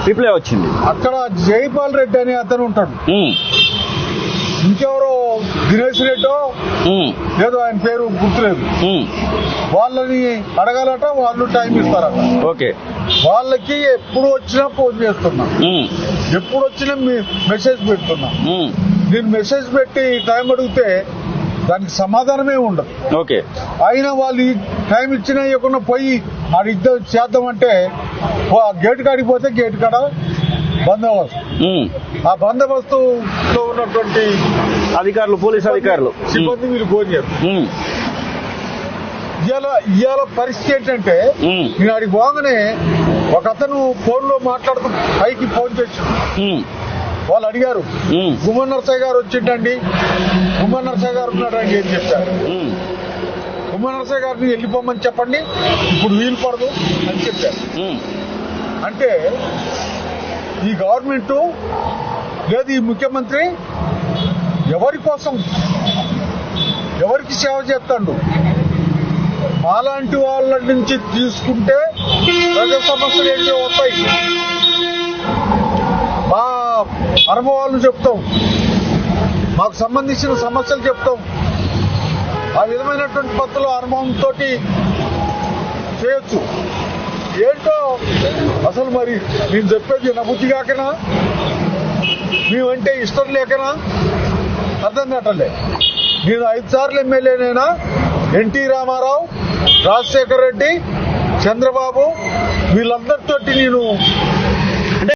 Reply వచ్చింది. అక్కడ జైపాల్ రెడ్డి అనే అతను ఉంటాడు, ఇంకెవరో దినేష్ రెడ్డో ఏదో ఆయన పేరు గుర్తులేదు, వాళ్ళని అడగాలట, వాళ్ళు టైం ఇస్తారట. ఓకే, వాళ్ళకి ఎప్పుడు వచ్చినా ఫోన్ చేస్తున్నా, ఎప్పుడు వచ్చినా మెసేజ్ పెడుతున్నా. నేను మెసేజ్ పెట్టి టైం అడిగితే దానికి సమాధానమే ఉండదు. ఓకే, అయినా వాళ్ళు టైం ఇచ్చినా ఇవ్వకుండా పోయి ఆడి ఇద్దరు చేద్దామంటే గేటు కాడికి పోతే గేటు కాడ బందోబస్తు, ఆ బందోబస్తులో ఉన్నటువంటి అధికారులు, పోలీస్ అధికారులు, సిబ్బంది వీళ్ళు ఫోన్ చేయరు. ఇవాళ పరిస్థితి ఏంటంటే నేను ఆడికి పోగానే ఒక అతను ఫోన్ లో మాట్లాడుతూ పైకి ఫోన్ చేశాడు. వాళ్ళు అడిగారు, గుమ్మన్ నరసయ్య గారు వచ్చిండండి, గుమ్మన్ నరసయ్య గారు ఉన్నాడండి అని చెప్పారు. గుమ్మన్ నరసయ్య గారిని వెళ్ళిపోమని చెప్పండి, ఇప్పుడు వీలు పడదు అని చెప్పారు. అంటే ఈ గవర్నమెంట్ లేదు, ఈ ముఖ్యమంత్రి ఎవరి కోసం, ఎవరికి సేవ చేస్తాడు? అలాంటి వాళ్ళ నుంచి తీసుకుంటే ప్రజా సమస్యలు ఏంటో వస్తాయి. మా అనుభవాలను చెప్తాం, మాకు సంబంధించిన సమస్యలు చెప్తాం. ఆ విధమైనటువంటి పద్ధతిలో అనుభవంతో చేయొచ్చు. ఏంటో అసలు మరి నేను చెప్పేది నబుద్ధి కాకనా, మేమంటే ఇష్టం లేకనా అర్థం కావట్లే. నేను 5 సార్లు ఎమ్మెల్యేనైనా ఎన్టీ రామారావు, రాజశేఖర్ రెడ్డి, చంద్రబాబు వీళ్ళందరితోటి నేను